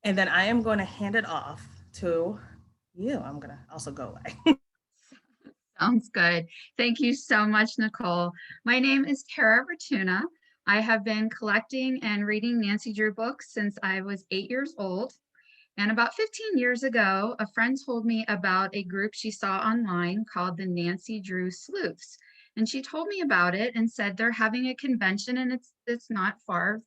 And then I am going to hand it off to you. I'm going to also go away. Sounds good. Thank you so much, Nicole. My name is Tara Rotuna. I have been collecting and reading Nancy Drew books since I was 8 years old. And about 15 years ago, a friend told me about a group she saw online called the Nancy Drew Sleuths. And she told me about it and said they're having a convention and it's not far,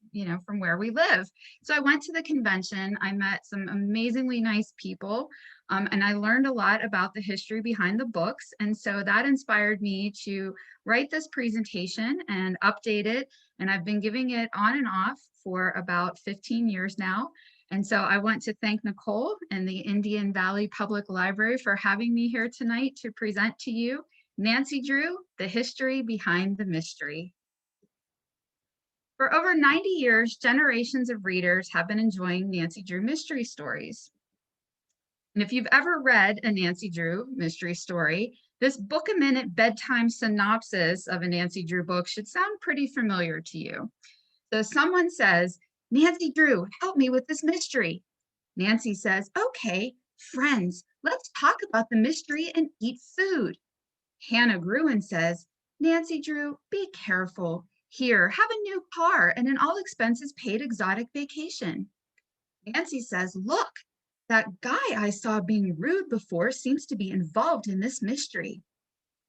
from where we live. So I went to the convention. I met some amazingly nice people, and I learned a lot about the history behind the books. And so that inspired me to write this presentation and update it. And I've been giving it on and off for about 15 years now. And so I want to thank Nicole and the Indian Valley Public Library for having me here tonight to present to you Nancy Drew, the history behind the mystery. For over 90 years, generations of readers have been enjoying Nancy Drew mystery stories. And if you've ever read a Nancy Drew mystery story, this book-a-minute bedtime synopsis of a Nancy Drew book should sound pretty familiar to you. So someone says, "Nancy Drew, help me with this mystery." Nancy says, "Okay, friends, let's talk about the mystery and eat food." Hannah Gruen says, "Nancy Drew, be careful. Here, have a new car and an all expenses paid exotic vacation." Nancy says, "Look, that guy I saw being rude before seems to be involved in this mystery."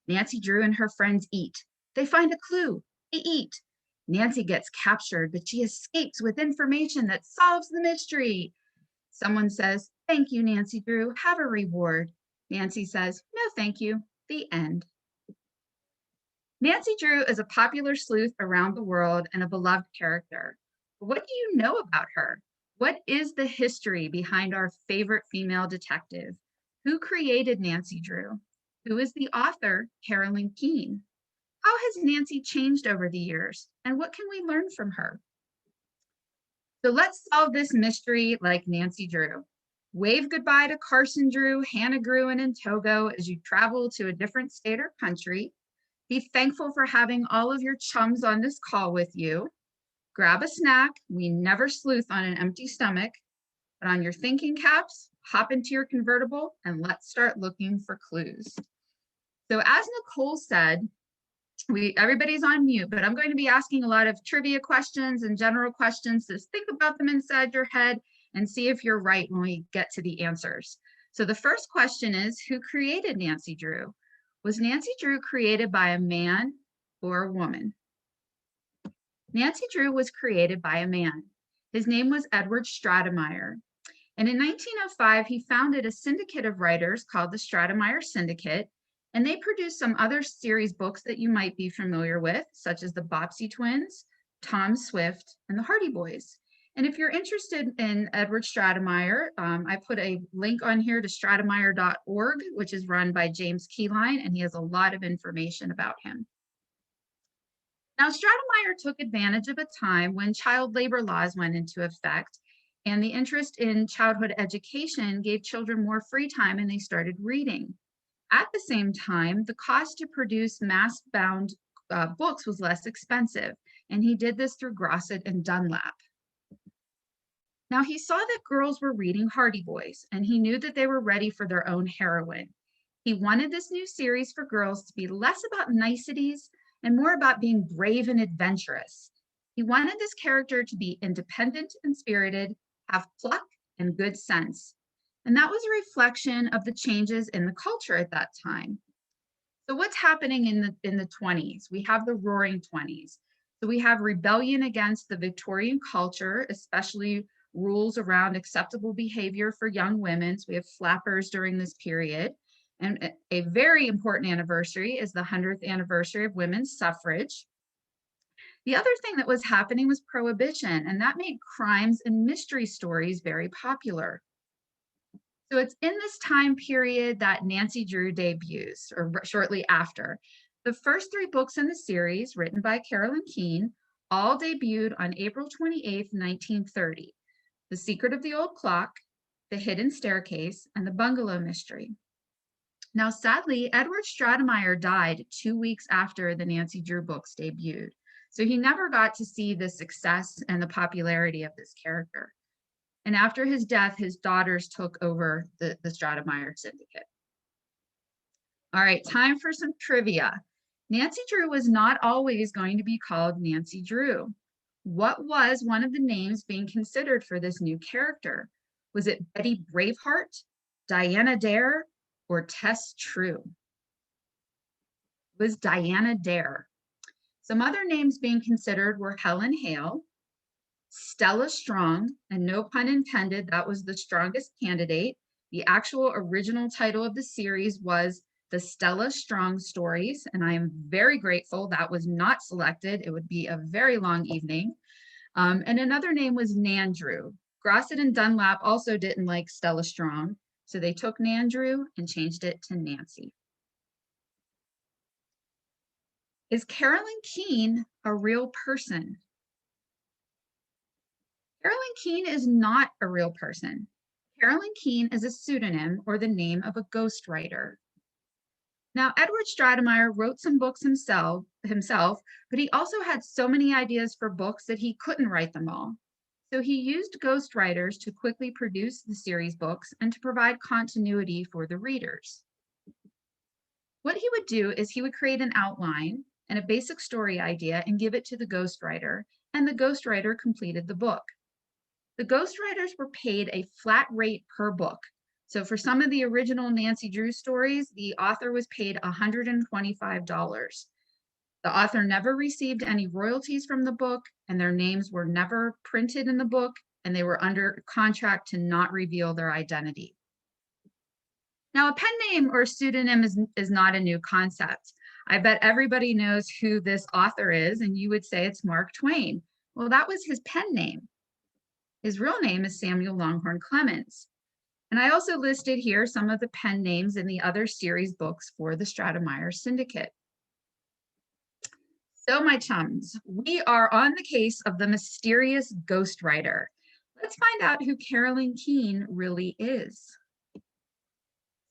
Nancy Drew and her friends eat. They find a clue. They eat. Nancy gets captured, but she escapes with information that solves the mystery. Someone says, "Thank you, Nancy Drew. Have a reward." Nancy says, "No, thank you." The end. Nancy Drew is a popular sleuth around the world and a beloved character. But what do you know about her? What is the history behind our favorite female detective? Who created Nancy Drew? Who is the author, Carolyn Keene? How has Nancy changed over the years? And what can we learn from her? So let's solve this mystery like Nancy Drew. Wave goodbye to Carson Drew, Hannah Gruen, and Togo as you travel to a different state or country. Be thankful for having all of your chums on this call with you. Grab a snack. We never sleuth on an empty stomach. Put on your thinking caps, hop into your convertible, and let's start looking for clues. So as Nicole said, everybody's on mute, but I'm going to be asking a lot of trivia questions and general questions. So think about them inside your head and see if you're right when we get to the answers. So the first question is, who created Nancy Drew? Was Nancy Drew created by a man or a woman? Nancy Drew was created by a man. His name was Edward Stratemeyer. And in 1905, he founded a syndicate of writers called the Stratemeyer Syndicate. And they produced some other series books that you might be familiar with, such as the Bobbsey Twins, Tom Swift, and the Hardy Boys. And if you're interested in Edward Stratemeyer, I put a link on here to stratemeyer.org, which is run by James Keyline, and he has a lot of information about him. Now, Stratemeyer took advantage of a time when child labor laws went into effect, and the interest in childhood education gave children more free time and they started reading. At the same time, the cost to produce mass-bound books was less expensive, and he did this through Grosset and Dunlap. Now, he saw that girls were reading Hardy Boys, and he knew that they were ready for their own heroine. He wanted this new series for girls to be less about niceties and more about being brave and adventurous. He wanted this character to be independent and spirited, have pluck and good sense. And that was a reflection of the changes in the culture at that time. So what's happening in the 20s? We have the Roaring 20s. So we have rebellion against the Victorian culture, especially rules around acceptable behavior for young women. So we have flappers during this period. And a very important anniversary is the 100th anniversary of women's suffrage. The other thing that was happening was prohibition, and that made crimes and mystery stories very popular. So it's in this time period that Nancy Drew debuts, or shortly after. The first three books in the series, written by Carolyn Keene, all debuted on April 28th, 1930. The Secret of the Old Clock, The Hidden Staircase, and The Bungalow Mystery. Now, sadly, Edward Stratemeyer died 2 weeks after the Nancy Drew books debuted. So he never got to see the success and the popularity of this character. And after his death, his daughters took over the Stratemeyer Syndicate. All right, time for some trivia. Nancy Drew was not always going to be called Nancy Drew. What was one of the names being considered for this new character? Was it Betty Braveheart, Diana Dare, or Tess True? It was Diana Dare. Some other names being considered were Helen Hale, Stella Strong, and no pun intended, that was the strongest candidate. The actual original title of the series was The Stella Strong Stories, and I am very grateful that was not selected. It would be a very long evening. And another name was Nandrew. Grosset and Dunlap also didn't like Stella Strong, so they took Nandrew and changed it to Nancy. Is Carolyn Keene a real person? Carolyn Keene is not a real person. Carolyn Keene is a pseudonym or the name of a ghostwriter. Now, Edward Stratemeyer wrote some books himself, but he also had so many ideas for books that he couldn't write them all. So he used ghostwriters to quickly produce the series books and to provide continuity for the readers. What he would do is he would create an outline and a basic story idea and give it to the ghostwriter, and the ghostwriter completed the book. The ghostwriters were paid a flat rate per book. So for some of the original Nancy Drew stories, the author was paid $125. The author never received any royalties from the book, and their names were never printed in the book, and they were under contract to not reveal their identity. Now, a pen name or pseudonym is not a new concept. I bet everybody knows who this author is, and you would say it's Mark Twain. Well, that was his pen name. His real name is Samuel Longhorn Clemens. And I also listed here some of the pen names in the other series books for the Stratemeyer Syndicate. So my chums, we are on the case of the mysterious ghostwriter. Let's find out who Carolyn Keene really is.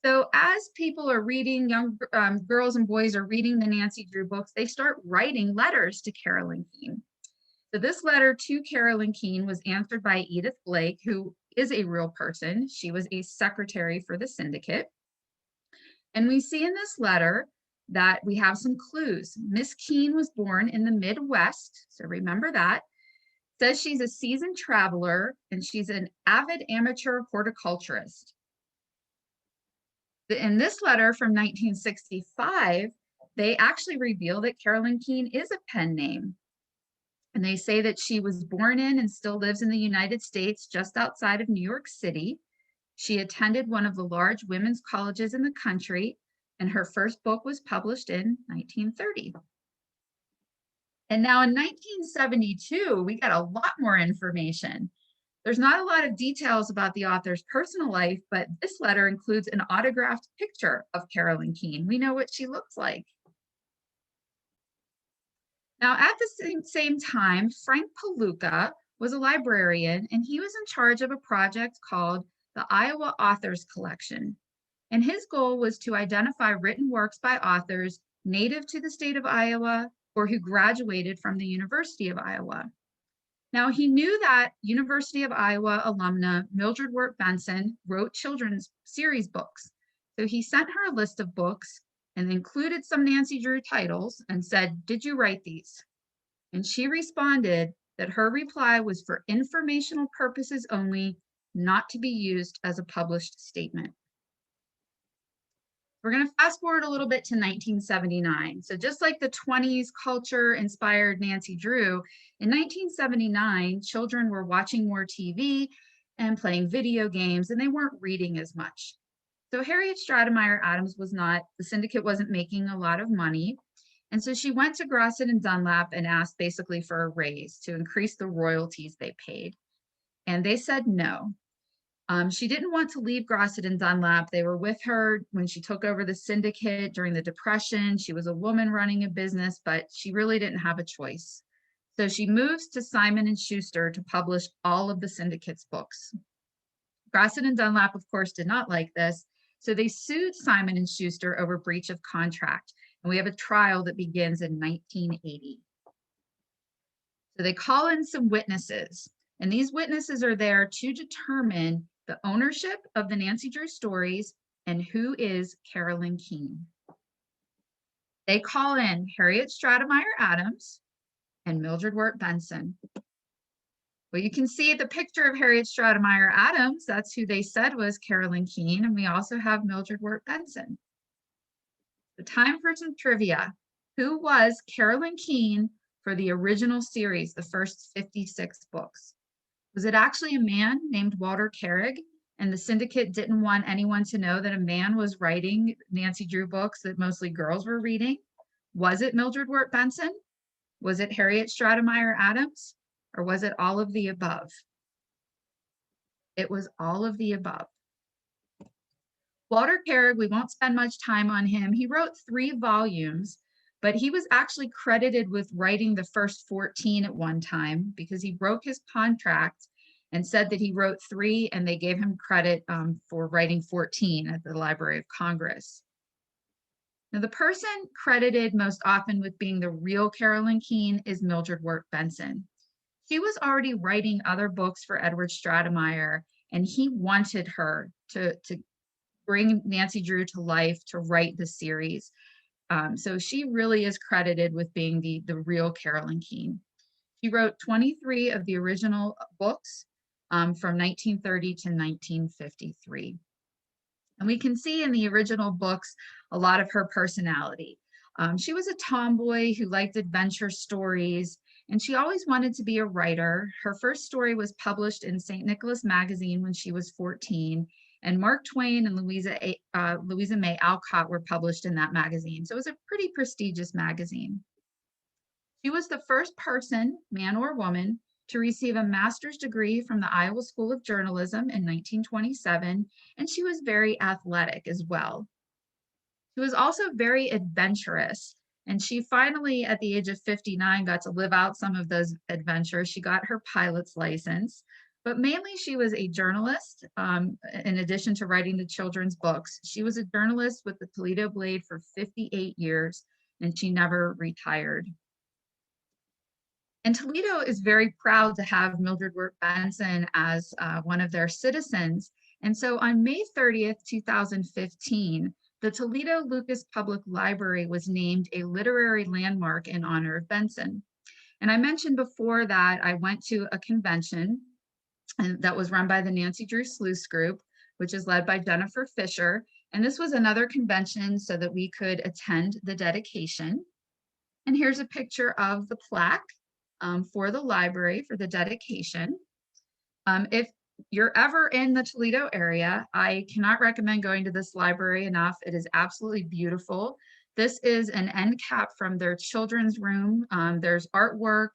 So as people are reading, young girls and boys are reading the Nancy Drew books, they start writing letters to Carolyn Keene. So this letter to Carolyn Keene was answered by Edith Blake, who is a real person. She was a secretary for the syndicate. And we see in this letter that we have some clues. Miss Keene was born in the Midwest, so remember that. Says she's a seasoned traveler and she's an avid amateur horticulturist. In this letter from 1965, they actually reveal that Carolyn Keene is a pen name. And they say that she was born in and still lives in the United States, just outside of New York City. She attended one of the large women's colleges in the country, and her first book was published in 1930. And now in 1972, we got a lot more information. There's not a lot of details about the author's personal life, but this letter includes an autographed picture of Carolyn Keene. We know what she looks like. Now, at the same time, Frank Palooka was a librarian, and he was in charge of a project called the Iowa Authors Collection. And his goal was to identify written works by authors native to the state of Iowa or who graduated from the University of Iowa. Now, he knew that University of Iowa alumna Mildred Wirt Benson wrote children's series books. So he sent her a list of books and included some Nancy Drew titles and said, "Did you write these?" And she responded that her reply was for informational purposes only, not to be used as a published statement. We're going to fast forward a little bit to 1979. So just like the 20s culture inspired Nancy Drew, in 1979, children were watching more TV and playing video games, and they weren't reading as much. So Harriet Stratemeyer Adams the syndicate wasn't making a lot of money. And so she went to Grosset and Dunlap and asked basically for a raise to increase the royalties they paid. And they said no. She didn't want to leave Grosset and Dunlap. They were with her when she took over the syndicate during the Depression. She was a woman running a business, but she really didn't have a choice. So she moves to Simon & Schuster to publish all of the syndicate's books. Grosset and Dunlap, of course, did not like this. So they sued Simon & Schuster over breach of contract. And we have a trial that begins in 1980. So they call in some witnesses. And these witnesses are there to determine the ownership of the Nancy Drew stories and who is Carolyn Keene. They call in Harriet Stratemeyer Adams and Mildred Wirt Benson. Well, you can see the picture of Harriet Stratemeyer Adams. That's who they said was Carolyn Keene. And we also have Mildred Wirt Benson. The time for some trivia. Who was Carolyn Keene for the original series, the first 56 books? Was it actually a man named Walter Carrig? And the syndicate didn't want anyone to know that a man was writing Nancy Drew books that mostly girls were reading? Was it Mildred Wirt Benson? Was it Harriet Stratemeyer Adams? Or was it all of the above? It was all of the above. Walter Carrig, we won't spend much time on him. He wrote 3 volumes, but he was actually credited with writing the first 14 at one time because he broke his contract and said that he wrote 3 and they gave him credit for writing 14 at the Library of Congress. Now, the person credited most often with being the real Carolyn Keene is Mildred Wirt Benson. She was already writing other books for Edward Stratemeyer, and he wanted her to bring Nancy Drew to life, to write the series. So she really is credited with being the real Carolyn Keene. She wrote 23 of the original books from 1930 to 1953. And we can see in the original books a lot of her personality. She was a tomboy who liked adventure stories, and she always wanted to be a writer. Her first story was published in St. Nicholas Magazine when she was 14, and Mark Twain and Louisa May Alcott were published in that magazine. So it was a pretty prestigious magazine. She was the first person, man or woman, to receive a master's degree from the Iowa School of Journalism in 1927, and she was very athletic as well. She was also very adventurous, and she finally, at the age of 59, got to live out some of those adventures. She got her pilot's license, but mainly she was a journalist. In addition to writing the children's books, she was a journalist with the Toledo Blade for 58 years, and she never retired. And Toledo is very proud to have Mildred Wirt Benson as one of their citizens. And so on May 30th, 2015, the Toledo Lucas Public Library was named a literary landmark in honor of Benson. And I mentioned before that I went to a convention that was run by the Nancy Drew Sleuth Group, which is led by Jennifer Fisher. And this was another convention so that we could attend the dedication. And here's a picture of the plaque for the library for the dedication. If you're ever in the Toledo area, I cannot recommend going to this library enough. It is absolutely beautiful. This is an end cap from their children's room. There's artwork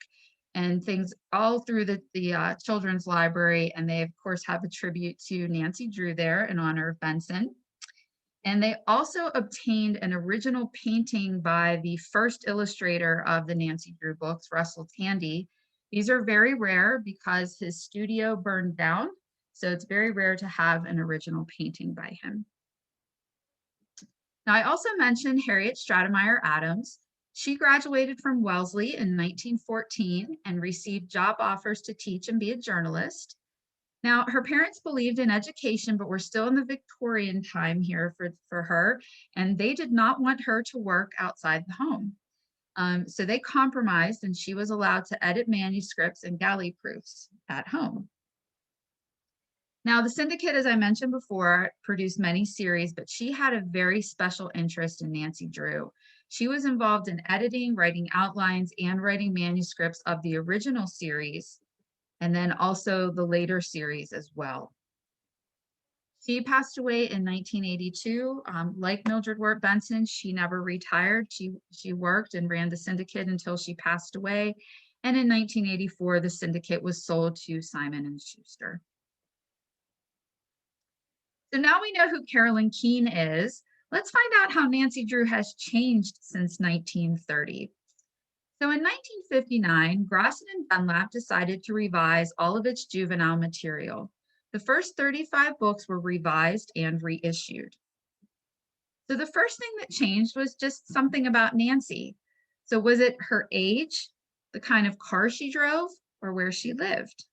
and things all through the children's library. And they, of course, have a tribute to Nancy Drew there in honor of Benson. And they also obtained an original painting by the first illustrator of the Nancy Drew books, Russell Tandy. These are very rare because his studio burned down. So it's very rare to have an original painting by him. Now, I also mentioned Harriet Stratemeyer Adams. She graduated from Wellesley in 1914 and received job offers to teach and be a journalist. Now, her parents believed in education, but we're still in the Victorian time here for her, and they did not want her to work outside the home. So they compromised, and she was allowed to edit manuscripts and galley proofs at home. Now, the syndicate, as I mentioned before, produced many series, but she had a very special interest in Nancy Drew. She was involved in editing, writing outlines, and writing manuscripts of the original series, and then also the later series as well. She passed away in 1982. Like Mildred Wirt Benson, she never retired. She worked and ran the syndicate until she passed away. And in 1984, the syndicate was sold to Simon & Schuster. So now we know who Carolyn Keene is. Let's find out how Nancy Drew has changed since 1930. So in 1959, Grosset and Dunlap decided to revise all of its juvenile material. The first 35 books were revised and reissued. So the first thing that changed was just something about Nancy. So was it her age, the kind of car she drove, or where she lived?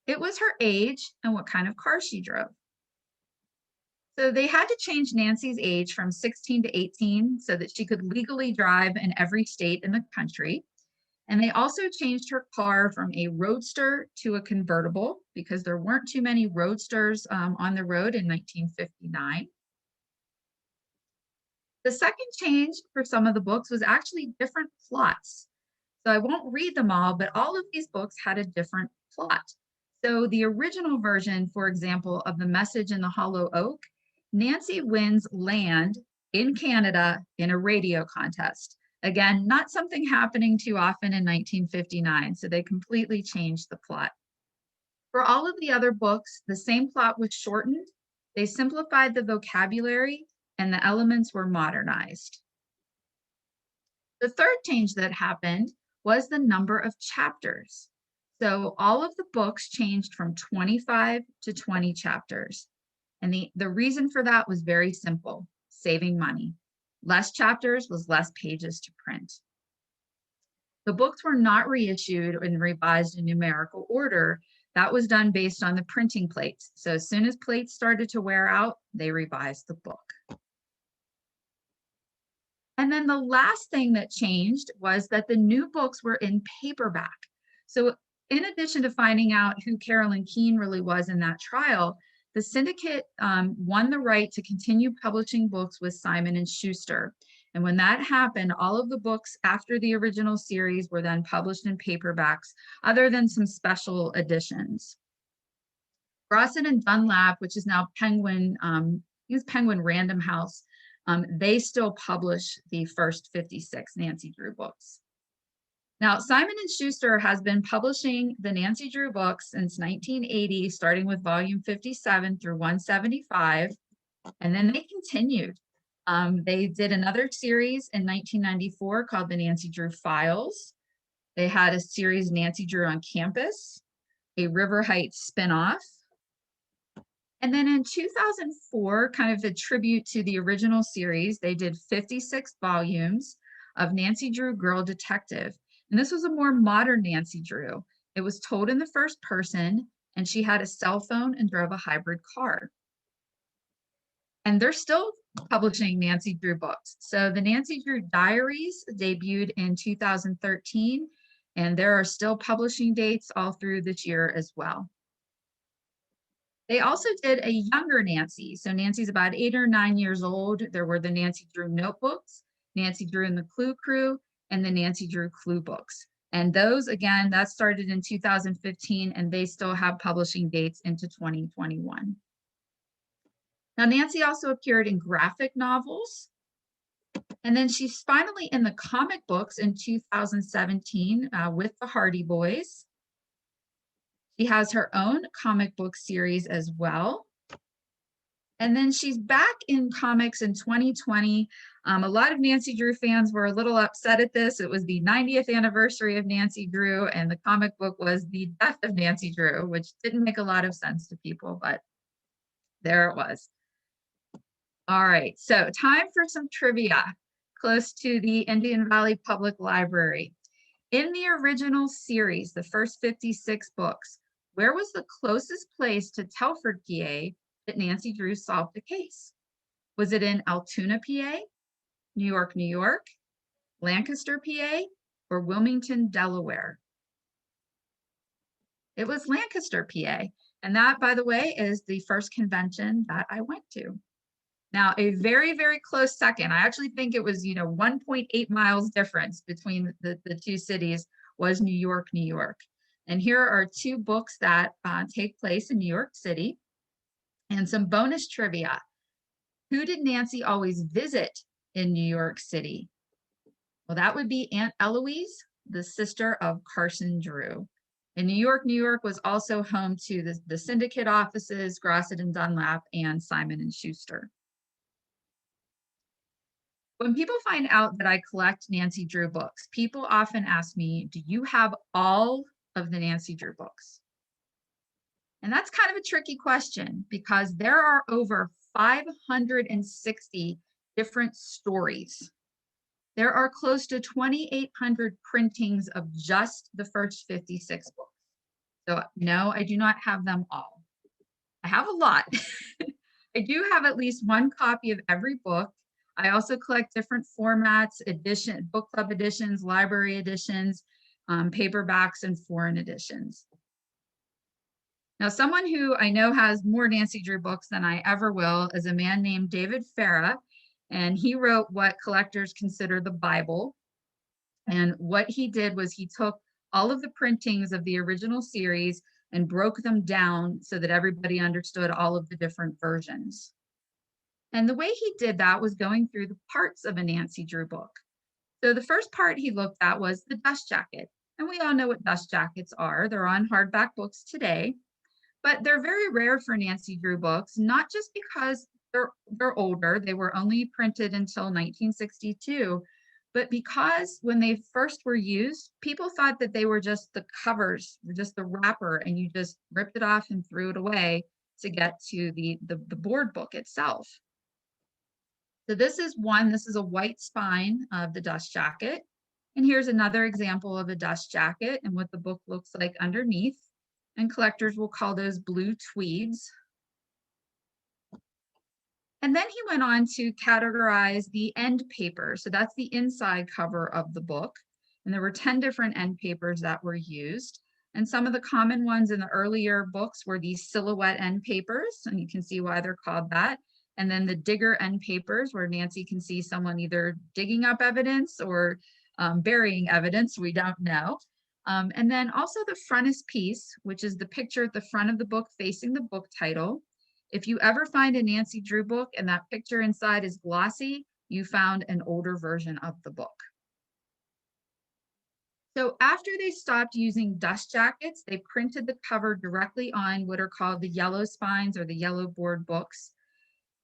It was her age and what kind of car she drove. So they had to change Nancy's age from 16 to 18 so that she could legally drive in every state in the country. And they also changed her car from a roadster to a convertible because there weren't too many roadsters on the road in 1959. The second change for some of the books was actually different plots. So I won't read them all, but all of these books had a different plot. So the original version, for example, of The Message in the Hollow Oak, Nancy wins land in Canada in a radio contest. Again, not something happening too often in 1959, so they completely changed the plot. For all of the other books, the same plot was shortened, they simplified the vocabulary, and the elements were modernized. The third change that happened was the number of chapters. So all of the books changed from 25 to 20 chapters. And the reason for that was very simple, saving money. Less chapters was less pages to print. The books were not reissued and revised in numerical order. That was done based on the printing plates. So as soon as plates started to wear out, they revised the book. And then the last thing that changed was that the new books were in paperback. So in addition to finding out who Carolyn Keene really was in that trial, the syndicate won the right to continue publishing books with Simon and Schuster. And when that happened, all of the books after the original series were then published in paperbacks, other than some special editions. Grosset and Dunlap, which is now Penguin, Penguin Random House, they still publish the first 56 Nancy Drew books. Now, Simon & Schuster has been publishing the Nancy Drew books since 1980, starting with volume 57 through 175, and then they continued. They did another series in 1994 called the Nancy Drew Files. They had a series, Nancy Drew on Campus, a River Heights spinoff. And then in 2004, kind of a tribute to the original series, they did 56 volumes of Nancy Drew Girl Detective. And this was a more modern Nancy Drew. It was told in the first person, and she had a cell phone and drove a hybrid car. And they're still publishing Nancy Drew books. So the Nancy Drew Diaries debuted in 2013, and there are still publishing dates all through this year as well. They also did a younger Nancy. So Nancy's about 8 or 9 years old. There were the Nancy Drew notebooks, Nancy Drew and the Clue Crew, and the Nancy Drew Clue books. And those, again, that started in 2015, and they still have publishing dates into 2021. Now, Nancy also appeared in graphic novels. And then she's finally in the comic books in 2017 with the Hardy Boys. She has her own comic book series as well. And then she's back in comics in 2020. A lot of Nancy Drew fans were a little upset at this. It was the 90th anniversary of Nancy Drew, and the comic book was the death of Nancy Drew, which didn't make a lot of sense to people, but there it was. All right, so time for some trivia close to the Indian Valley Public Library. In the original series, the first 56 books, where was the closest place to Telford, PA that Nancy Drew solved the case? Was it in Altoona, PA, New York, New York, Lancaster, PA, or Wilmington, Delaware? It was Lancaster, PA. And that, by the way, is the first convention that I went to. Now, a very, very close second, I actually think it was, 1.8 miles difference between the two cities, was New York, New York. And here are two books that take place in New York City. And some bonus trivia. Who did Nancy always visit in New York City? Well, that would be Aunt Eloise, the sister of Carson Drew. And New York was also home to the syndicate offices, Grosset and Dunlap, and Simon and Schuster. When people find out that I collect Nancy Drew books, people often ask me, do you have all of the Nancy Drew books? And that's kind of a tricky question because there are over 560 different stories. There are close to 2,800 printings of just the first 56 books. So no, I do not have them all. I have a lot. I do have at least one copy of every book. I also collect different formats, book club editions, library editions, paperbacks, and foreign editions. Now, someone who I know has more Nancy Drew books than I ever will is a man named David Farah, and he wrote what collectors consider the Bible. And what he did was he took all of the printings of the original series and broke them down so that everybody understood all of the different versions. And the way he did that was going through the parts of a Nancy Drew book. So the first part he looked at was the dust jacket. And we all know what dust jackets are. They're on hardback books today, but they're very rare for Nancy Drew books, not just because they're older. They were only printed until 1962, but because when they first were used, people thought that they were just the covers, just the wrapper, and you just ripped it off and threw it away to get to the board book itself. So this is a white spine of the dust jacket. And here's another example of a dust jacket and what the book looks like underneath. And collectors will call those blue tweeds. And then he went on to categorize the end paper. So that's the inside cover of the book. And there were 10 different end papers that were used. And some of the common ones in the earlier books were these silhouette end papers, and you can see why they're called that. And then the digger end papers, where Nancy can see someone either digging up evidence or burying evidence, we don't know. And then also the frontispiece, which is the picture at the front of the book facing the book title. If you ever find a Nancy Drew book and that picture inside is glossy, you found an older version of the book. So after they stopped using dust jackets, they printed the cover directly on what are called the yellow spines or the yellow board books.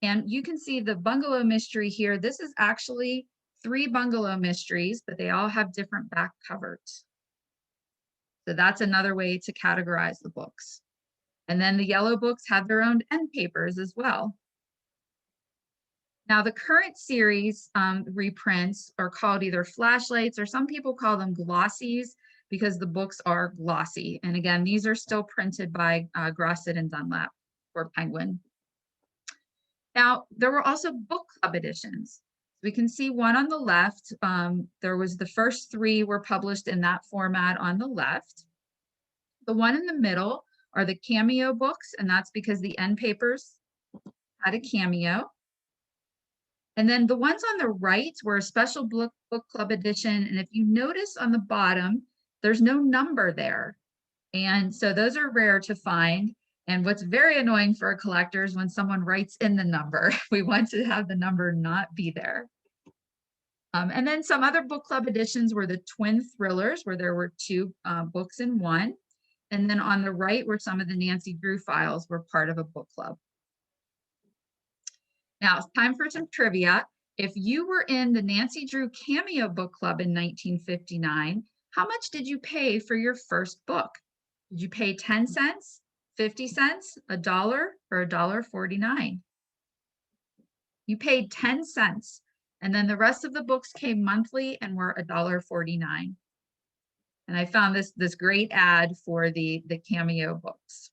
And you can see the bungalow mystery here. This is actually 3 bungalow mysteries, but they all have different back covers. So that's another way to categorize the books. And then the yellow books have their own end papers as well. Now the current series reprints are called either flashlights, or some people call them glossies because the books are glossy. And again, these are still printed by Grosset and Dunlap or Penguin. Now there were also book club editions. We can see one on the left. There was the first 3 were published in that format on the left. The one in the middle are the cameo books, and that's because the end papers had a cameo. And then the ones on the right were a special book club edition. And if you notice on the bottom, there's no number there. And so those are rare to find. And what's very annoying for a collector is when someone writes in the number. We want to have the number not be there. And then some other book club editions were the twin thrillers, where there were 2 books in one. And then on the right were some of the Nancy Drew files were part of a book club. Now it's time for some trivia. If you were in the Nancy Drew Cameo Book Club in 1959, how much did you pay for your first book? Did you pay 10 cents, 50 cents, $1, or $1.49? You paid 10 cents. And then the rest of the books came monthly and were $1.49. And I found this great ad for the Cameo books.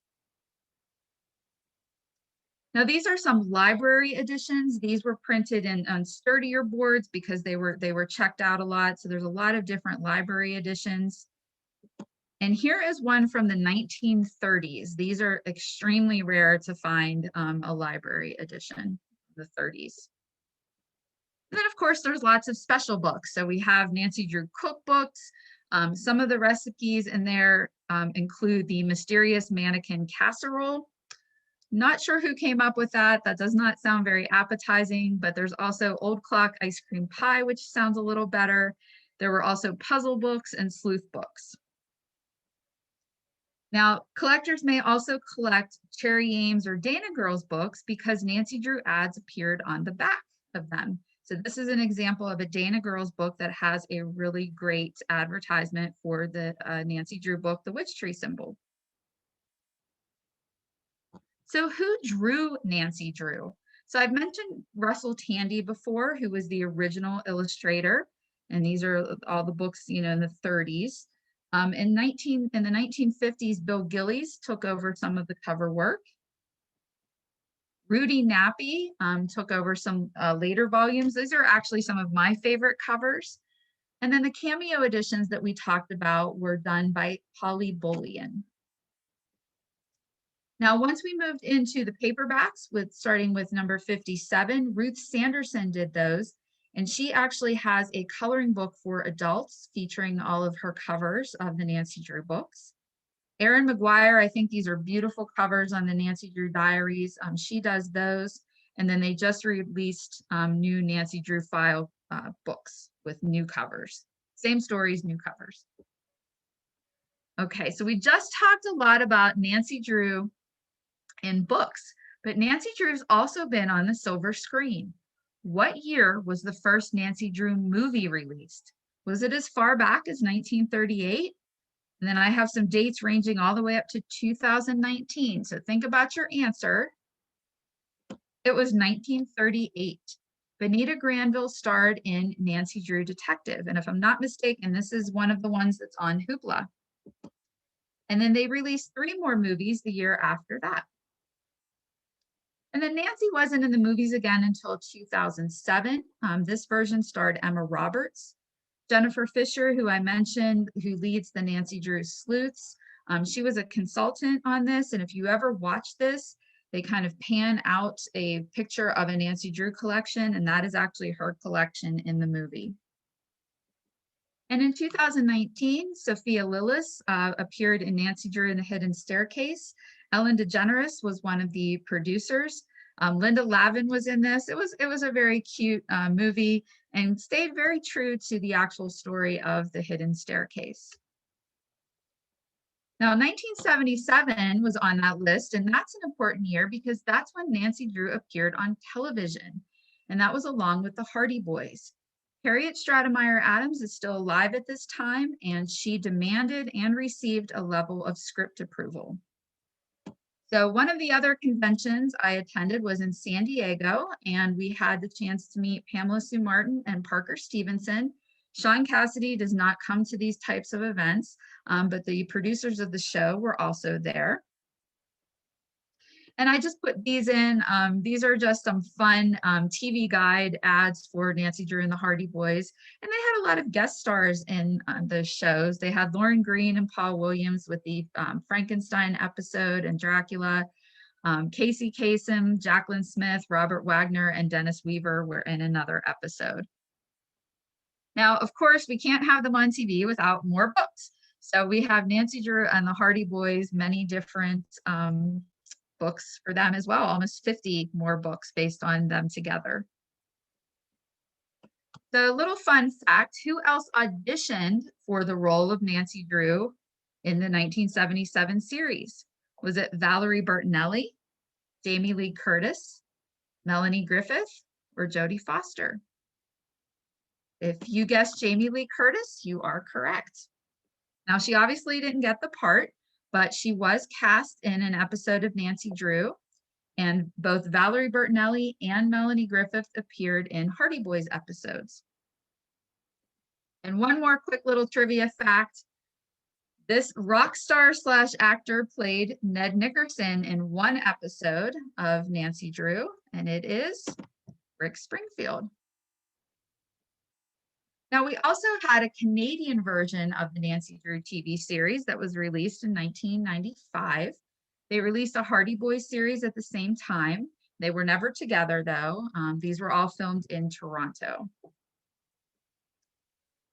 Now these are some library editions. These were printed on sturdier boards because they were checked out a lot. So there's a lot of different library editions. And here is one from the 1930s. These are extremely rare to find a library edition, the 30s. And then of course there's lots of special books. So we have Nancy Drew cookbooks. Some of the recipes in there include the mysterious mannequin casserole. Not sure who came up with that. That does not sound very appetizing, but there's also Old Clock ice cream pie, which sounds a little better. There were also puzzle books and sleuth books. Now, collectors may also collect Cherry Ames or Dana Girls books because Nancy Drew ads appeared on the back of them. So this is an example of a Dana Girls book that has a really great advertisement for the Nancy Drew book, The Witch Tree Symbol. So who drew Nancy Drew? So I've mentioned Russell Tandy before, who was the original illustrator. And these are all the books, in the 30s. In the 1950s, Bill Gillies took over some of the cover work. Rudy Nappy took over some later volumes. These are actually some of my favorite covers. And then the cameo editions that we talked about were done by Polly Bullion. Now, once we moved into the paperbacks, starting with number 57, Ruth Sanderson did those. And she actually has a coloring book for adults featuring all of her covers of the Nancy Drew books. Erin McGuire, I think these are beautiful covers on the Nancy Drew Diaries. She does those. And then they just released new Nancy Drew file books with new covers. Same stories, new covers. Okay, so we just talked a lot about Nancy Drew in books, but Nancy Drew's also been on the silver screen. What year was the first Nancy Drew movie released? Was it as far back as 1938? And then I have some dates ranging all the way up to 2019. So think about your answer. It was 1938. Benita Granville starred in Nancy Drew Detective. And if I'm not mistaken, this is one of the ones that's on Hoopla. And then they released 3 more movies the year after that. And then Nancy wasn't in the movies again until 2007. This version starred Emma Roberts. Jennifer Fisher, who I mentioned, who leads the Nancy Drew Sleuths. She was a consultant on this. And if you ever watch this, they kind of pan out a picture of a Nancy Drew collection, and that is actually her collection in the movie. And in 2019, Sophia Lillis appeared in Nancy Drew and the Hidden Staircase. Ellen DeGeneres was one of the producers. Linda Lavin was in this. It was a very cute movie and stayed very true to the actual story of the Hidden Staircase. Now, 1977 was on that list, and that's an important year because that's when Nancy Drew appeared on television, and that was along with the Hardy Boys. Harriet Stratemeyer Adams is still alive at this time, and she demanded and received a level of script approval. So one of the other conventions I attended was in San Diego, and we had the chance to meet Pamela Sue Martin and Parker Stevenson. Sean Cassidy does not come to these types of events, but the producers of the show were also there. And I just put these in. These are just some fun TV guide ads for Nancy Drew and the Hardy Boys. And they had a lot of guest stars in the shows. They had Lauren Green and Paul Williams with the Frankenstein episode and Dracula. Casey Kasem, Jacqueline Smith, Robert Wagner, and Dennis Weaver were in another episode. Now, of course, we can't have them on TV without more books. So we have Nancy Drew and the Hardy Boys, many different books for them as well, almost 50 more books based on them together. So a little fun fact, who else auditioned for the role of Nancy Drew in the 1977 series? Was it Valerie Bertinelli, Jamie Lee Curtis, Melanie Griffith, or Jodie Foster? If you guessed Jamie Lee Curtis, you are correct. Now, she obviously didn't get the part, but she was cast in an episode of Nancy Drew, and both Valerie Bertinelli and Melanie Griffith appeared in Hardy Boys episodes. And one more quick little trivia fact. This rock star slash actor played Ned Nickerson in one episode of Nancy Drew, and it is Rick Springfield. Now, we also had a Canadian version of the Nancy Drew TV series that was released in 1995. They released a Hardy Boys series at the same time. They were never together, though. These were all filmed in Toronto.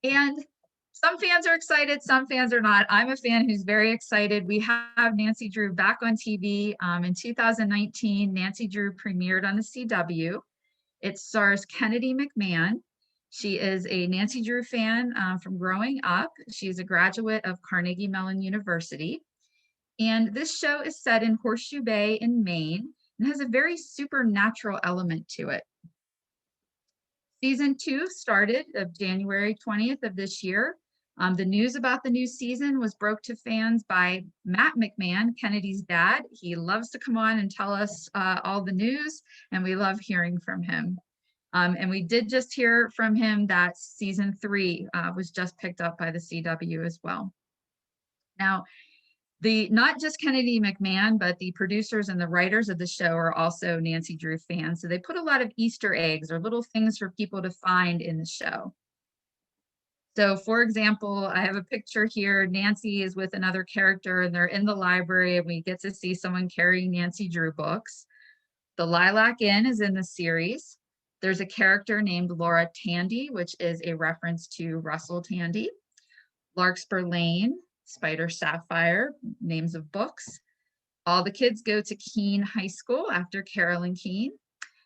And some fans are excited, some fans are not. I'm a fan who's very excited. We have Nancy Drew back on TV. In 2019, Nancy Drew premiered on the CW. It stars Kennedy McMahon. She is a Nancy Drew fan from growing up. She's a graduate of Carnegie Mellon University. And this show is set in Horseshoe Bay in Maine and has a very supernatural element to it. Season 2 started of January 20th of this year. The news about the new season was broke to fans by Matt McMahon, Kennedy's dad. He loves to come on and tell us all the news, and we love hearing from him. And we did just hear from him that season 3 was just picked up by the CW as well. Now, not just Kennedy McMahon, but the producers and the writers of the show are also Nancy Drew fans. So they put a lot of Easter eggs or little things for people to find in the show. So for example, I have a picture here. Nancy is with another character and they're in the library and we get to see someone carrying Nancy Drew books. The Lilac Inn is in the series. There's a character named Laura Tandy, which is a reference to Russell Tandy. Larkspur Lane, Spider Sapphire, names of books. All the kids go to Keene High School after Carolyn Keene.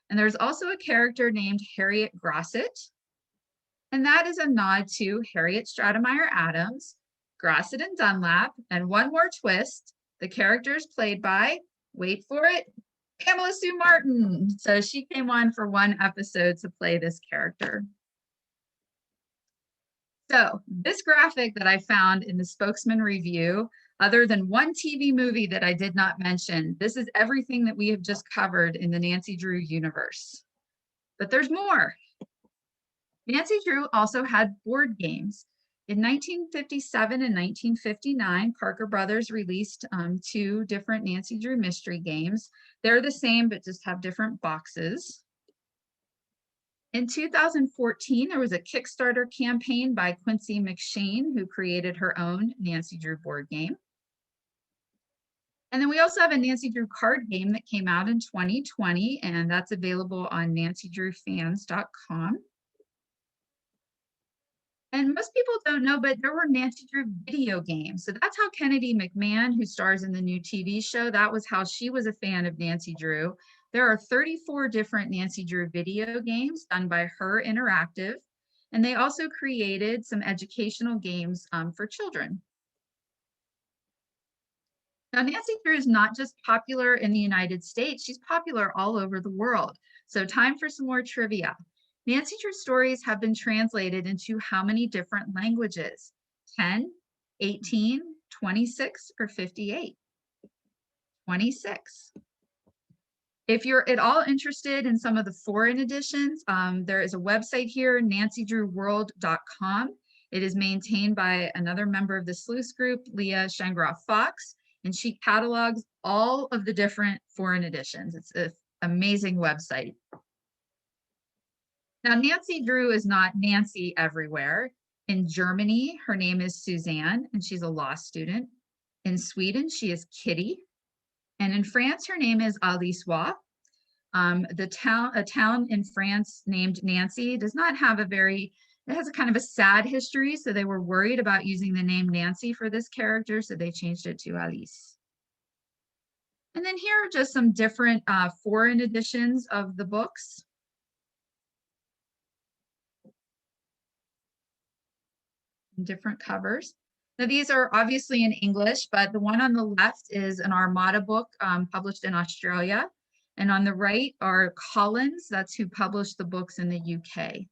And there's also a character named Harriet Grosset. And that is a nod to Harriet Stratemeyer Adams, Grosset and Dunlap. And one more twist, the character is played by, wait for it, Pamela Sue Martin. So she came on for one episode to play this character. So this graphic that I found in the Spokesman review, other than one TV movie that I did not mention, this is everything that we have just covered in the Nancy Drew universe. But there's more. Nancy Drew also had board games. In 1957 and 1959, Parker Brothers released 2 different Nancy Drew mystery games. They're the same, but just have different boxes. In 2014, there was a Kickstarter campaign by Quincy McShane, who created her own Nancy Drew board game. And then we also have a Nancy Drew card game that came out in 2020, and that's available on nancydrewfans.com. And most people don't know, but there were Nancy Drew video games. So that's how Kennedy McMahon, who stars in the new TV show, that was how she was a fan of Nancy Drew. There are 34 different Nancy Drew video games done by Her Interactive. And they also created some educational games for children. Now, Nancy Drew is not just popular in the United States, she's popular all over the world. So time for some more trivia. Nancy Drew stories have been translated into how many different languages? 10, 18, 26, or 58? 26. If you're at all interested in some of the foreign editions, there is a website here, nancydrewworld.com. It is maintained by another member of the sleuth group, Leah Shangroff Fox, and she catalogs all of the different foreign editions. It's an amazing website. Now, Nancy Drew is not Nancy everywhere. In Germany, her name is Suzanne, and she's a law student. In Sweden, she is Kitty. And in France, her name is Alisois. A town in France named Nancy does not have it has a kind of a sad history, so they were worried about using the name Nancy for this character, so they changed it to Alice. And then here are just some different foreign editions of the books. Different covers. Now these are obviously in English, but the one on the left is an Armada book published in Australia. And on the right are Collins, that's who published the books in the UK.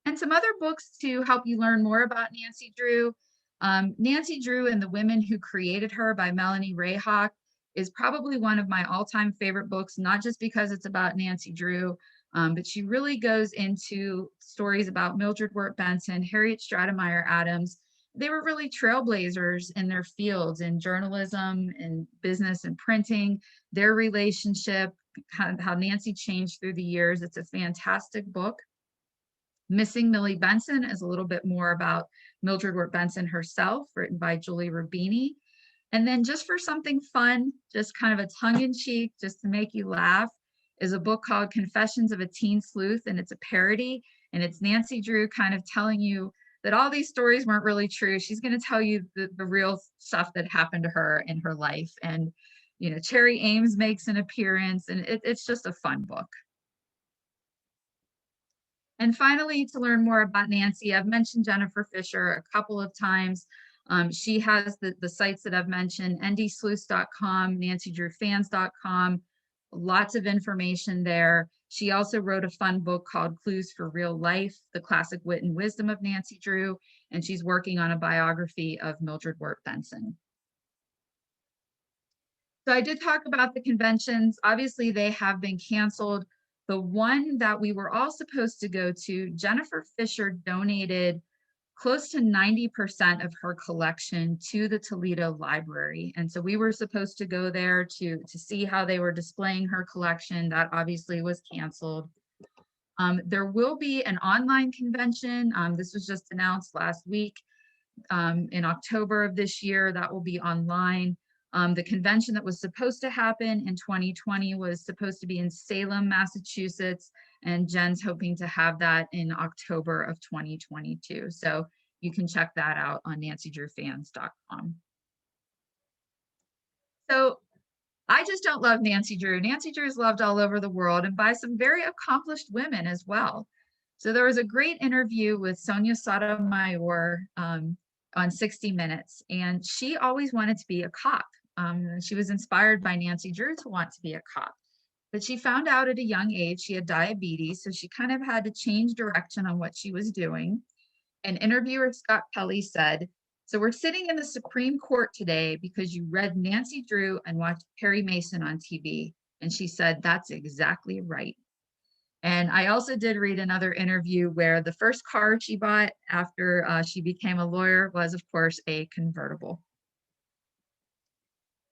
And some other books to help you learn more about Nancy Drew. Nancy Drew and the Women Who Created Her by Melanie Rayhawk is probably one of my all-time favorite books, not just because it's about Nancy Drew, but she really goes into stories about Mildred Wirt Benson, Harriet Stratemeyer Adams. They were really trailblazers in their fields, in journalism, in business and printing, their relationship, how Nancy changed through the years. It's a fantastic book. Missing Millie Benson is a little bit more about Mildred Wirt Benson herself, written by Julie Rubini. And then just for something fun, just kind of a tongue-in-cheek, just to make you laugh, is a book called Confessions of a Teen Sleuth, and it's a parody, and it's Nancy Drew kind of telling you that all these stories weren't really true. She's going to tell you the real stuff that happened to her in her life. And, you know, Cherry Ames makes an appearance, and it's just a fun book. And finally, to learn more about Nancy, I've mentioned Jennifer Fisher a couple of times. She has the sites that I've mentioned, ndsleuths.com, nancydrewfans.com, lots of information there. She also wrote a fun book called Clues for Real Life, the classic wit and wisdom of Nancy Drew, and she's working on a biography of Mildred Wirt Benson. So I did talk about the conventions. Obviously, they have been canceled. The one that we were all supposed to go to, Jennifer Fisher donated close to 90% of her collection to the Toledo Library. And so we were supposed to go there to see how they were displaying her collection. That obviously was canceled. There will be an online convention. This was just announced last week in October of this year. That will be online. The convention that was supposed to happen in 2020 was supposed to be in Salem, Massachusetts, and Jen's hoping to have that in October of 2022. So you can check that out on nancydrewfans.com. So I just don't love Nancy Drew. Nancy Drew is loved all over the world and by some very accomplished women as well. So there was a great interview with Sonia Sotomayor on 60 Minutes, and she always wanted to be a cop. She was inspired by Nancy Drew to want to be a cop, but she found out at a young age she had diabetes, so she kind of had to change direction on what she was doing. And interviewer Scott Pelley said, "So we're sitting in the Supreme Court today because you read Nancy Drew and watched Perry Mason on TV." And she said, "That's exactly right." And I also did read another interview where the first car she bought after she became a lawyer was, of course, a convertible.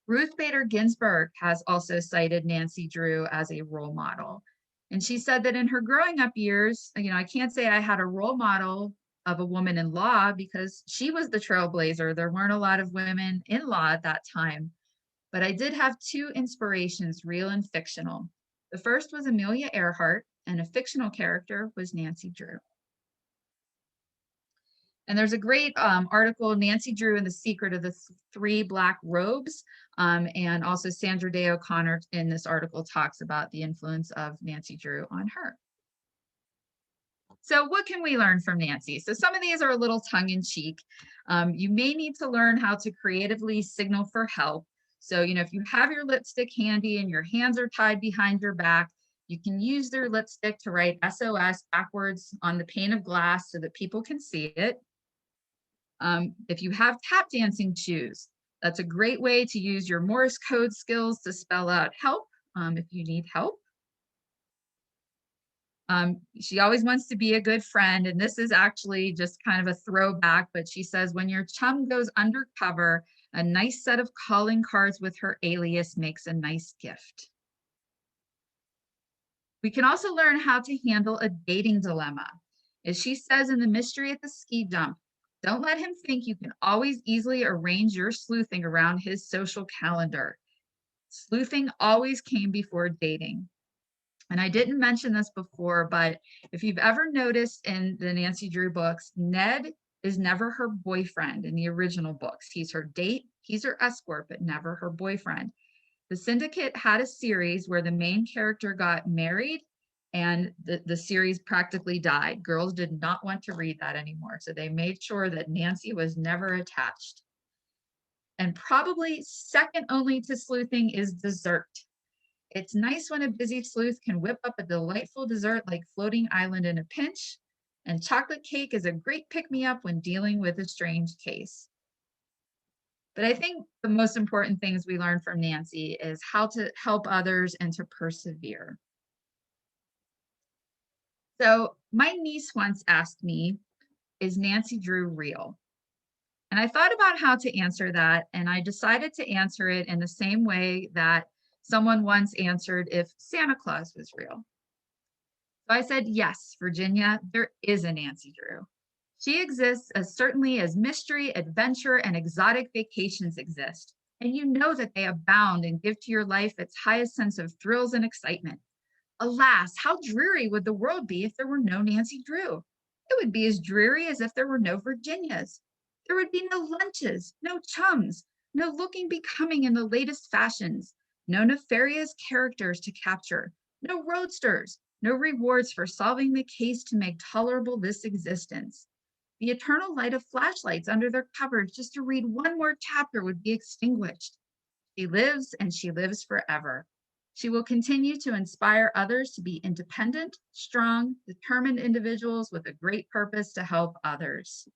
Ruth Bader Ginsburg has also cited Nancy Drew as a role model. And she said that in her growing up years, I can't say I had a role model of a woman in law because she was the trailblazer. There weren't a lot of women in law at that time, but I did have two inspirations, real and fictional. The first was Amelia Earhart, and a fictional character was Nancy Drew. And there's a great article, Nancy Drew and the Secret of the Three Black Robes. And also Sandra Day O'Connor in this article talks about the influence of Nancy Drew on her. So what can we learn from Nancy? So some of these are a little tongue-in-cheek. You may need to learn how to creatively signal for help. So, if you have your lipstick handy and your hands are tied behind your back, you can use their lipstick to write SOS backwards on the pane of glass so that people can see it. If you have tap dancing shoes, that's a great way to use your Morse code skills to spell out help if you need help. She always wants to be a good friend, and this is actually just kind of a throwback, but she says, when your chum goes undercover, a nice set of calling cards with her alias makes a nice gift. We can also learn how to handle a dating dilemma. As she says in The Mystery at the Ski Jump, don't let him think you can always easily arrange your sleuthing around his social calendar. Sleuthing always came before dating. And I didn't mention this before, but if you've ever noticed in the Nancy Drew books, Ned is never her boyfriend in the original books. He's her date, he's her escort, but never her boyfriend. The Syndicate had a series where the main character got married and the series practically died. Girls did not want to read that anymore. So they made sure that Nancy was never attached. And probably second only to sleuthing is dessert. It's nice when a busy sleuth can whip up a delightful dessert like floating island in a pinch, and chocolate cake is a great pick-me-up when dealing with a strange case. But I think the most important things we learned from Nancy is how to help others and to persevere. So my niece once asked me, is Nancy Drew real? And I thought about how to answer that, and I decided to answer it in the same way that someone once answered if Santa Claus was real. So I said, yes, Virginia, there is a Nancy Drew. She exists as certainly as mystery, adventure, and exotic vacations exist. And you know that they abound and give to your life its highest sense of thrills and excitement. Alas, how dreary would the world be if there were no Nancy Drew? It would be as dreary as if there were no Virginias. There would be no lunches, no chums, no looking becoming in the latest fashions, no nefarious characters to capture, no roadsters, no rewards for solving the case to make tolerable this existence. The eternal light of flashlights under their covers just to read one more chapter would be extinguished. She lives and she lives forever. She will continue to inspire others to be independent, strong, determined individuals with a great purpose to help others.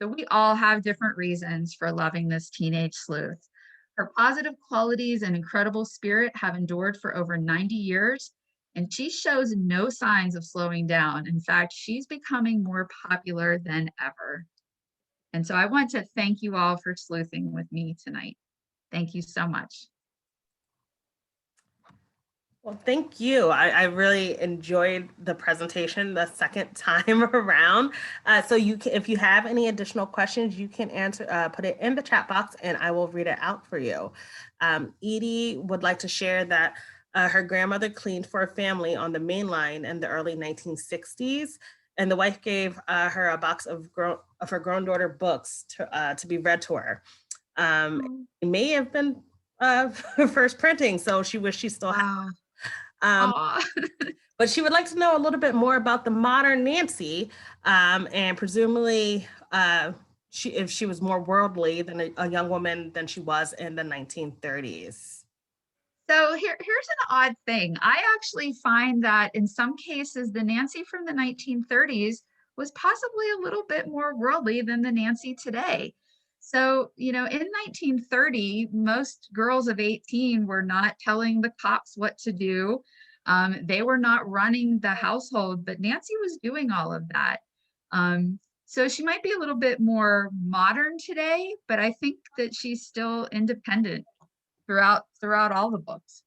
So we all have different reasons for loving this teenage sleuth. Her positive qualities and incredible spirit have endured for over 90 years, and she shows no signs of slowing down. In fact, she's becoming more popular than ever. And so I want to thank you all for sleuthing with me tonight. Thank you so much. Well, thank you. I really enjoyed the presentation the second time around. So you can, if you have any additional questions, you can answer, put it in the chat box and I will read it out for you. Edie would like to share that her grandmother cleaned for a family on the main line in the early 1960s. And the wife gave her a box of her grown daughter books to be read to her. It may have been her first printing, so she wished she still had. Wow. But she would like to know a little bit more about the modern Nancy, and presumably if she was more worldly than a young woman than she was in the 1930s. So here's an odd thing. I actually find that in some cases, the Nancy from the 1930s was possibly a little bit more worldly than the Nancy today. So, in 1930, most girls of 18 were not telling the cops what to do. They were not running the household, but Nancy was doing all of that. So she might be a little bit more modern today, but I think that she's still independent throughout all the books.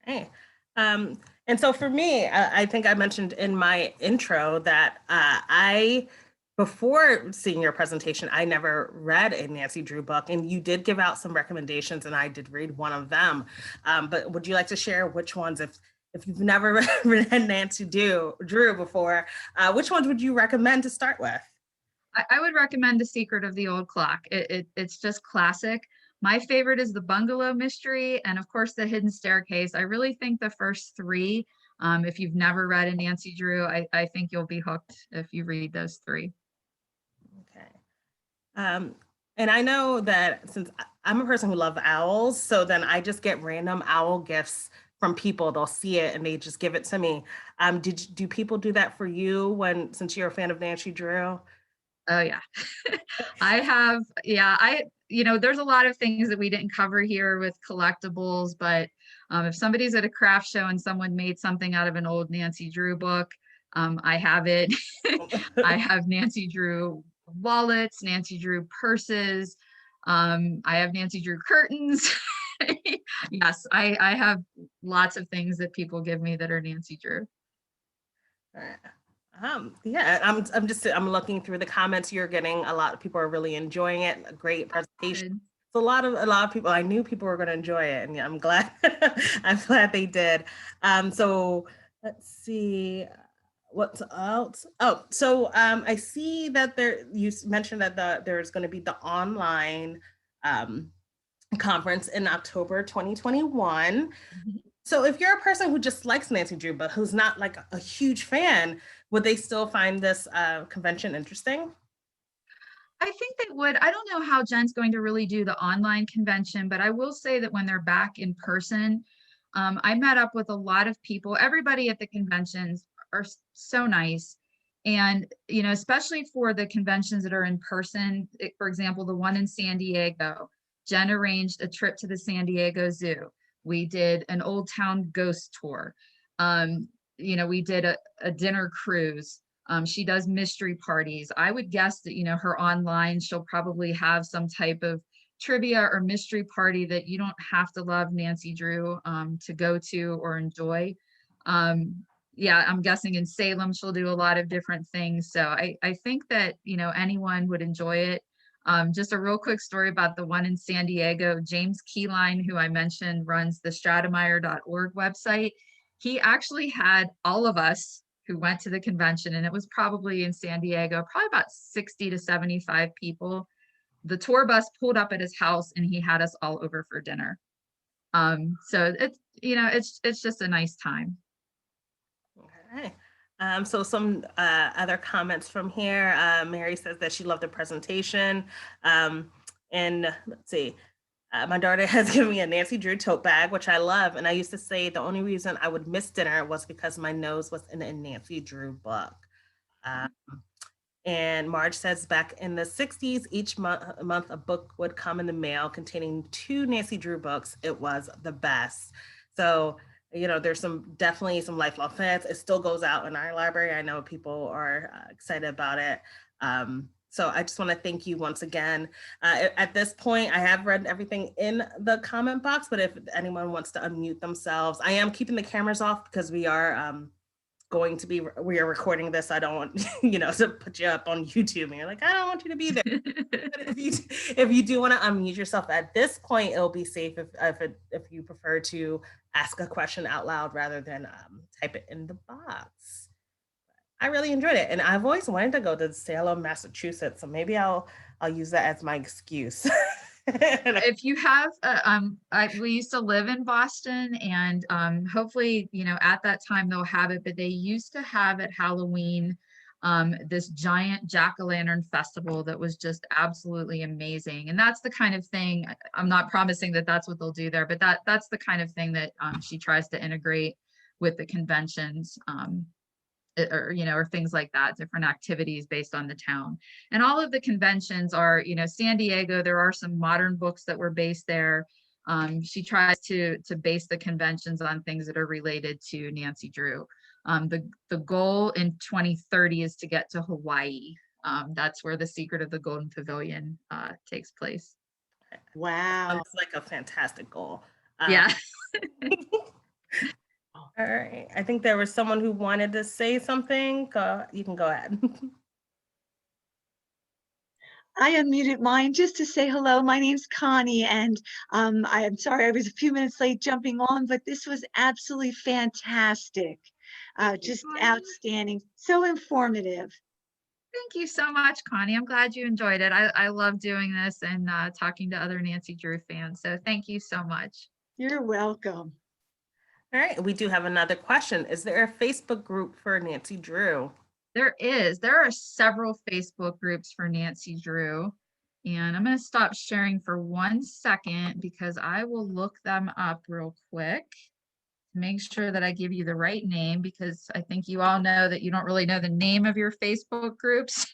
Okay. And so for me, I think I mentioned in my intro that before seeing your presentation, I never read a Nancy Drew book, and you did give out some recommendations, and I did read one of them. But would you like to share which ones, if you've never read Nancy Drew before, which ones would you recommend to start with? I would recommend The Secret of the Old Clock. It's just classic. My favorite is The Bungalow Mystery, and of course, The Hidden Staircase. I really think the first three, if you've never read a Nancy Drew, I think you'll be hooked if you read those three. Okay. And I know that since I'm a person who loves owls, so then I just get random owl gifts from people. They'll see it and they just give it to me. Do people do that for you since you're a fan of Nancy Drew? Oh yeah. There's a lot of things that we didn't cover here with collectibles, but if somebody's at a craft show and someone made something out of an old Nancy Drew book, I have it. I have Nancy Drew wallets, Nancy Drew purses. I have Nancy Drew curtains. Yes, I have lots of things that people give me that are Nancy Drew. Yeah, I'm looking through the comments you're getting. A lot of people are really enjoying it. A great presentation. So a lot of people, I knew people were going to enjoy it, and yeah, I'm glad I'm glad they did. So let's see what's else. Oh, so I see that you mentioned that there's going to be the online conference in October 2021. So if you're a person who just likes Nancy Drew, but who's not like a huge fan, would they still find this convention interesting? I think they would. I don't know how Jen's going to really do the online convention, but I will say that when they're back in person, I met up with a lot of people. Everybody at the conventions are so nice. And, especially for the conventions that are in person, for example, the one in San Diego, Jen arranged a trip to the San Diego Zoo. We did an Old Town ghost tour. We did a dinner cruise. She does mystery parties. I would guess that, her online, she'll probably have some type of trivia or mystery party that you don't have to love Nancy Drew to go to or enjoy. Yeah, I'm guessing in Salem, she'll do a lot of different things. So I think that, anyone would enjoy it. Just a real quick story about the one in San Diego. James Keyline, who I mentioned, runs the Stratemeyer.org website. He actually had all of us who went to the convention, and it was probably in San Diego, probably about 60 to 75 people. The tour bus pulled up at his house and he had us all over for dinner. So it's just a nice time. Okay. So some other comments from here. Mary says that she loved the presentation. And let's see, my daughter has given me a Nancy Drew tote bag, which I love. And I used to say the only reason I would miss dinner was because my nose was in a Nancy Drew book. And Marge says back in the 60s, each month a book would come in the mail containing 2 Nancy Drew books. It was the best. So there's definitely some lifelong fans. It still goes out in our library. I know people are excited about it. So I just want to thank you once again. At this point, I have read everything in the comment box, but if anyone wants to unmute themselves, I am keeping the cameras off because we are recording this. I don't want, to put you up on YouTube and you're like, I don't want you to be there. But if you do want to unmute yourself at this point, it'll be safe if you prefer to ask a question out loud rather than type it in the box. I really enjoyed it, and I've always wanted to go to Salem, Massachusetts, so maybe I'll use that as my excuse. If you have, we used to live in Boston, and hopefully, at that time they'll have it, but they used to have at Halloween this giant jack-o'-lantern festival that was just absolutely amazing. And that's the kind of thing, I'm not promising that that's what they'll do there, but that's the kind of thing that she tries to integrate with the conventions. Or things like that, different activities based on the town. And all of the conventions are, San Diego, there are some modern books that were based there. She tries to base the conventions on things that are related to Nancy Drew. The goal in 2030 is to get to Hawaii. That's where the Secret of the Golden Pavilion takes place. Wow. It's like a fantastic goal. Yeah. All right. I think there was someone who wanted to say something. You can go ahead. I unmuted mine just to say hello. My name's Connie, and I am sorry I was a few minutes late jumping on, but this was absolutely fantastic. Just outstanding. So informative. Thank you so much, Connie. I'm glad you enjoyed it. I love doing this and talking to other Nancy Drew fans. So thank you so much. You're welcome. All right. We do have another question. Is there a Facebook group for Nancy Drew? There is. There are several Facebook groups for Nancy Drew. And I'm going to stop sharing for 1 second because I will look them up real quick to make sure that I give you the right name, because I think you all know that you don't really know the name of your Facebook groups.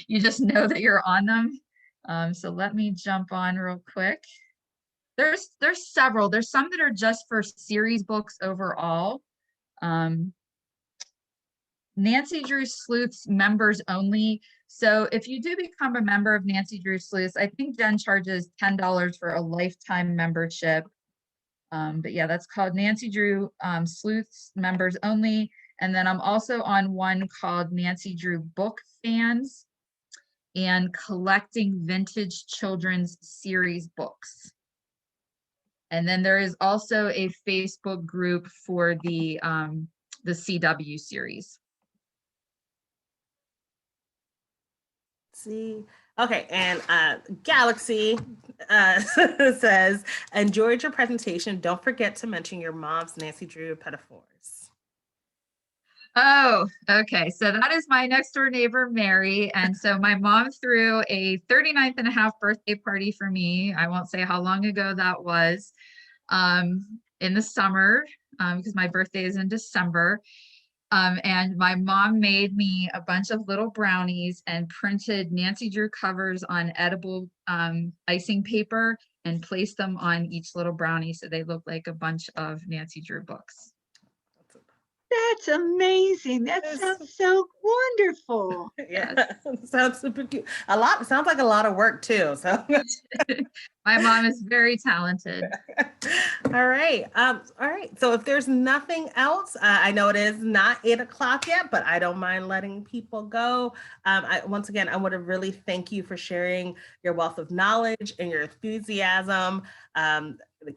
You just know that you're on them. So let me jump on real quick. There's several. There's some that are just for series books overall. Nancy Drew Sleuths members only. So if you do become a member of Nancy Drew Sleuths, I think Jen charges $10 for a lifetime membership. But yeah, that's called Nancy Drew Sleuths members only. And then I'm also on one called Nancy Drew Book Fans and Collecting Vintage Children's Series Books. And then there is also a Facebook group for the CW series. See, okay, and Galaxy says, enjoyed your presentation. Don't forget to mention your mom's Nancy Drew Pettifor's. Oh, okay. So that is my next door neighbor, Mary. And so my mom threw a 39th and a half birthday party for me. I won't say how long ago that was, in the summer, because my birthday is in December. And my mom made me a bunch of little brownies and printed Nancy Drew covers on edible icing paper and placed them on each little brownie so they look like a bunch of Nancy Drew books. That's amazing. That sounds so wonderful. Yeah, sounds super cute. Sounds like a lot of work too. So my mom is very talented. All right. All right. So if there's nothing else, I know it is not 8 o'clock yet, but I don't mind letting people go. Once again, I want to really thank you for sharing your wealth of knowledge and your enthusiasm.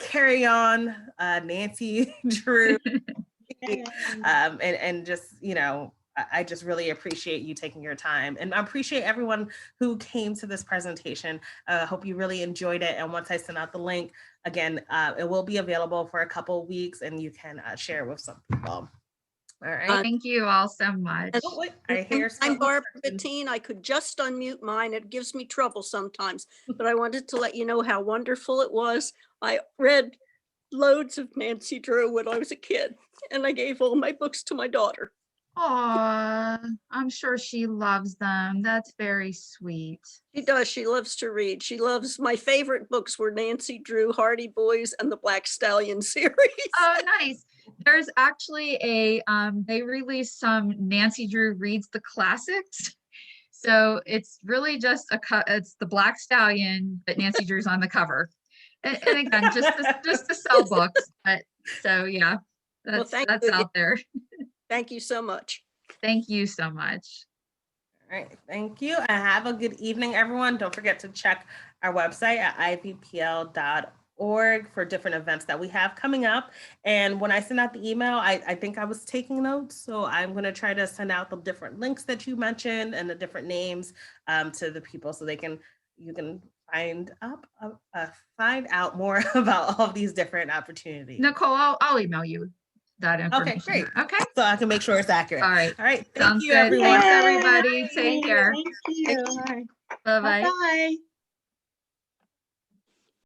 Carry on, Nancy Drew. And just, I just really appreciate you taking your time, and I appreciate everyone who came to this presentation. Hope you really enjoyed it. And once I send out the link again, it will be available for a couple of weeks and you can share it with some people. All right. Thank you all so much. I'm Barbara Bettine. I could just unmute mine. It gives me trouble sometimes, but I wanted to let you know how wonderful it was. I read loads of Nancy Drew when I was a kid, and I gave all my books to my daughter. Aw, I'm sure she loves them. That's very sweet. She does. She loves to read. She loves, my favorite books were Nancy Drew, Hardy Boys, and the Black Stallion series. Oh, nice. There's actually they released some Nancy Drew Reads the Classics. So it's really just it's the Black Stallion, but Nancy Drew's on the cover. And again, just to sell books. But so yeah, Well, thank that's you. out there. Thank you so much. Thank you so much. All right, thank you, and have a good evening, everyone. Don't forget to check our website at ivpl.org for different events that we have coming up. And when I send out the email, I think I was taking notes, so I'm going to try to send out the different links that you mentioned and the different names to the people, so you can find out more about all of these different opportunities. Nicole, I'll email you that information. Okay, great. Okay. So I can make sure it's accurate. All right. All right. Thank Sounds you, good. everyone. Thanks, everybody. Take care. Thank you. Bye-bye. Bye-bye.